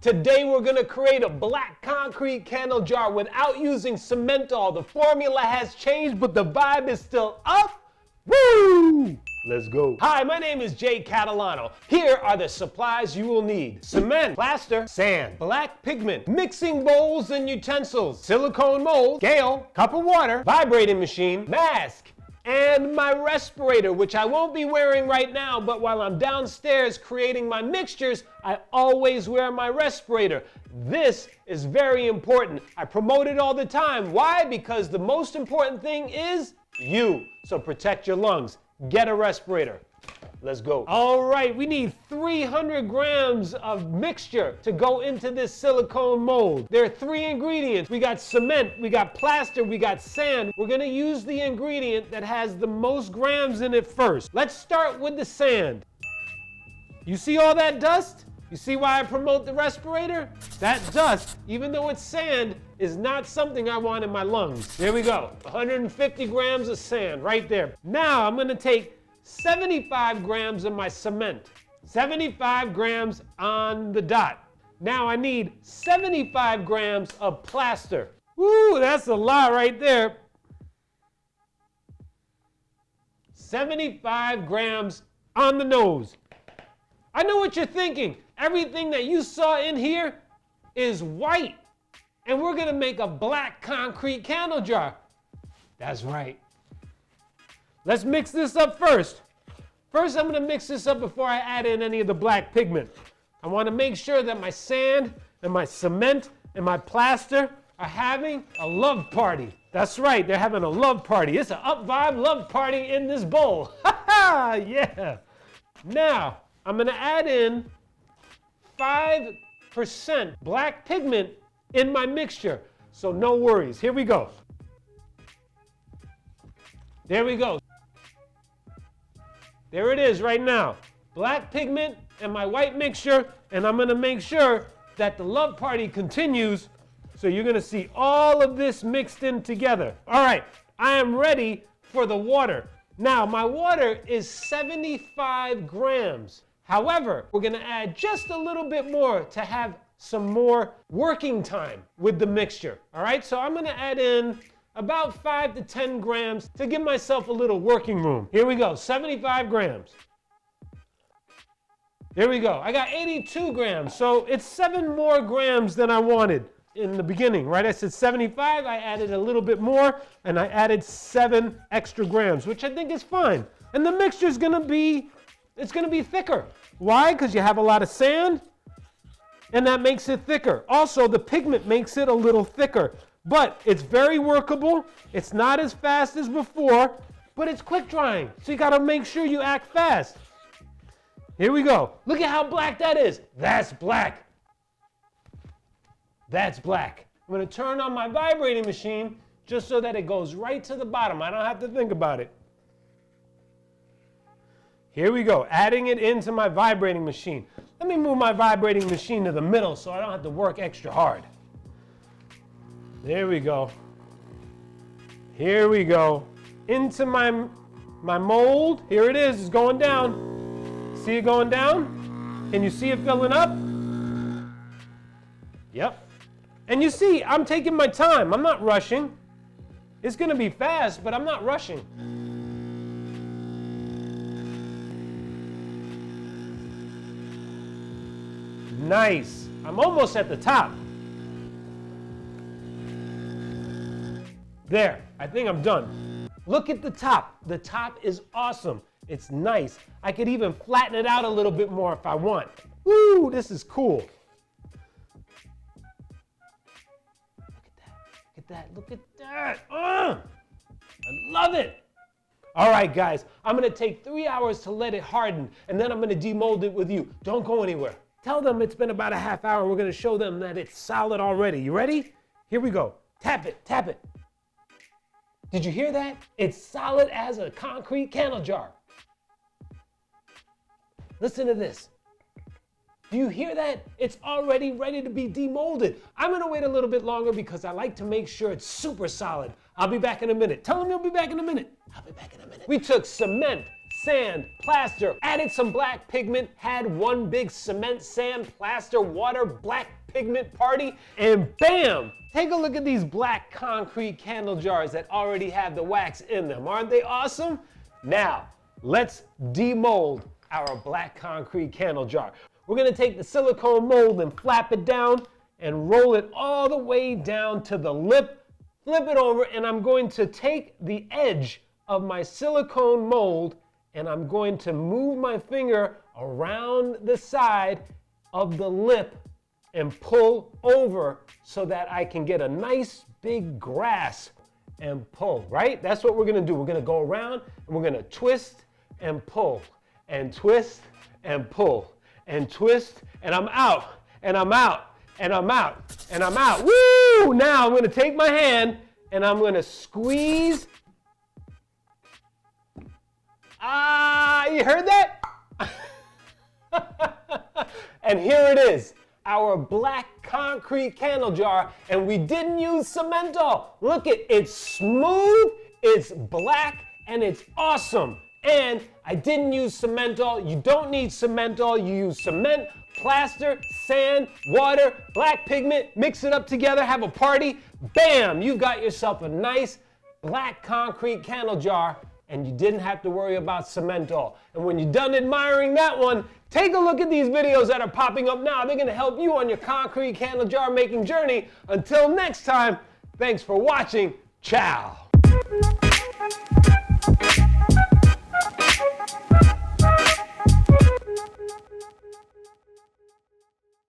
Today we're gonna create a black concrete candle jar without using cement-all. The formula has changed, but the vibe is still up. Woo! Let's go. Hi, my name is Jay Catalano. Here are the supplies you will need. Cement, plaster, sand, black pigment, mixing bowls and utensils, silicone mold, scale, cup of water, vibrating machine, mask, and my respirator, which I won't be wearing right now, but while I'm downstairs creating my mixtures, I always wear my respirator. This is very important. I promote it all the time. Why? Because the most important thing is you. So protect your lungs. Get a respirator. Let's go. All right, we need 300 grams of mixture to go into this silicone mold. There are 3 ingredients. We got cement, we got plaster, we got sand. We're gonna use the ingredient that has the most grams in it first. Let's start with the sand. You see all that dust? You see why I promote the respirator? That dust, even though it's sand, is not something I want in my lungs. There we go, 150 grams of sand right there. Now I'm gonna take 75 grams of my cement. 75 grams on the dot. Now I need 75 grams of plaster. Woo, that's a lot right there. 75 grams on the nose. I know what you're thinking. Everything that you saw in here is white. And we're gonna make a black concrete candle jar. That's right. Let's mix this up first. First, I'm gonna mix this up before I add in any of the black pigment. I wanna make sure that my sand and my cement and my plaster are having a love party. That's right, they're having a love party. It's an up vibe love party in this bowl. Ha ha, yeah. Now, I'm gonna add in 5% black pigment in my mixture. So no worries, here we go. There we go. There it is right now. Black pigment and my white mixture, and I'm gonna make sure that the love party continues. So you're gonna see all of this mixed in together. All right, I am ready for the water. Now, my water is 75 grams. However, we're gonna add just a little bit more to have some more working time with the mixture. All right, so I'm gonna add in about 5 to 10 grams to give myself a little working room. Here we go, 75 grams. There we go, I got 82 grams, so it's 7 more grams than I wanted in the beginning, right? I said 75, I added a little bit more, and I added 7 extra grams, which I think is fine. And the mixture's gonna be, it's gonna be thicker. Why? Because you have a lot of sand, and that makes it thicker. Also, the pigment makes it a little thicker. But it's very workable. It's not as fast as before, but it's quick drying. So you gotta make sure you act fast. Here we go. Look at how black that is. That's black. That's black. I'm gonna turn on my vibrating machine just so that it goes right to the bottom. I don't have to think about it. Here we go, adding it into my vibrating machine. Let me move my vibrating machine to the middle so I don't have to work extra hard. There we go. Here we go. Into my mold. Here it is, it's going down. See it going down? Can you see it filling up? Yep. And you see, I'm taking my time. I'm not rushing. It's gonna be fast, but I'm not rushing. Nice. I'm almost at the top. There, I think I'm done. Look at the top. The top is awesome. It's nice. I could even flatten it out a little bit more if I want. Woo, this is cool. Look at that, look at that. I love it. All right, guys, I'm gonna take 3 hours to let it harden, and then I'm gonna demold it with you. Don't go anywhere. Tell them it's been about a half hour. We're gonna show them that it's solid already. You ready? Here we go. Tap it, tap it. Did you hear that? It's solid as a concrete candle jar. Listen to this. Do you hear that? It's already ready to be demolded. I'm gonna wait a little bit longer because I like to make sure it's super solid. I'll be back in a minute. Tell them you'll be back in a minute. I'll be back in a minute. We took cement, sand, plaster, added some black pigment, had one big cement, sand, plaster, water, black pigment party, and bam! Take a look at these black concrete candle jars that already have the wax in them. Aren't they awesome? Now, let's demold our black concrete candle jar. We're gonna take the silicone mold and flap it down and roll it all the way down to the lip, flip it over, and I'm going to take the edge of my silicone mold and I'm going to move my finger around the side of the lip and pull over so that I can get a nice big grasp and pull, right? That's what we're gonna do. We're gonna go around and we're gonna twist and pull and twist and pull and twist, and I'm out, and I'm out, and I'm out, and I'm out. Woo! Now I'm gonna take my hand and I'm gonna squeeze. You heard that? And here it is, our black concrete candle jar, and we didn't use Cementol. Look it's smooth, it's black, and it's awesome. And I didn't use Cementol. You don't need Cementol. You use cement, plaster, sand, water, black pigment, mix it up together, have a party. Bam! You've got yourself a nice black concrete candle jar, and you didn't have to worry about Cementol. And when you're done admiring that one, take a look at these videos that are popping up now. They're gonna help you on your concrete candle jar making journey. Until next time, thanks for watching. Ciao.